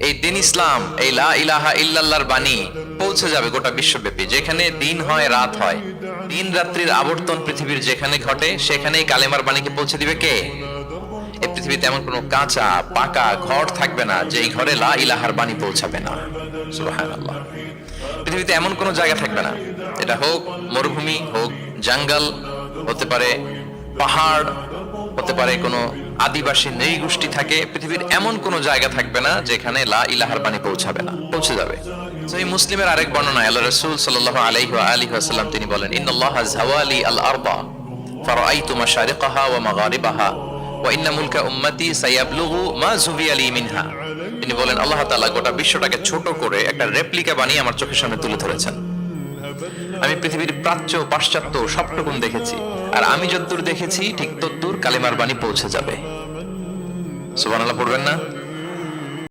এই দিন ইসলাম, এই লা ইলাহা ইল্লাল্লাহর বাণী পৌঁছে যাবে গোটা বিশ্বব্যাপী। যেখানে দিন হয় রাত হয়, দিন রাত্রির আবর্তন পৃথিবীর যেখানে ঘটে, সেখানেই কালেমার বাণীকে পৌঁছে দিবে কে? এই পৃথিবীতে এমন কোনো কাঁচা পাকা ঘর থাকবে না যে এই ঘরে লা ইলাহার বাণী পৌঁছাবে না। সুবহানাল্লাহ। পৃথিবীতে এমন কোনো জায়গা থাকবে না, এটা হোক মরুভূমি, হোক জঙ্গল, হতে পারে পাহাড়, হতে পারে কোনো আদিবাসী নৃগোষ্ঠী থাকে, পৃথিবীর এমন কোনো জায়গা থাকবে না যেখানে লা ইলাহার বাণী পৌঁছাবে না, পৌঁছে যাবে। সহিহ মুসলিমের আরেক বর্ণনায় আল্লাহ রাসূল সাল্লাল্লাহু আলাইহি ওয়া আলিহি ওয়াসাল্লাম তিনি বলেন, ইন্নাল্লাহা যাওয়ালি আল আরবা ফারাআইতু মাশারিকাহা ওয়া মাগারিবাহা ওয়া ইন্না মুলকা উম্মতি সায়াবলুগু মা যুবিয়া লি মিনহা। তিনি বলেন, আল্লাহ তাআলা গোটা বিশ্বটাকে ছোট করে একটা রেপ্লিকা বানিয়ে আমার চোখের সামনে তুলে ধরেছেন। আমি পৃথিবীর প্রাচ্য পাশ্চাত্য সবটুকুন দেখেছি, আর আমি যতদূর দেখেছি ঠিক ততদূর কালেমার বাণী পৌঁছে যাবে। সুবহানাল্লাহ পড়বেন না?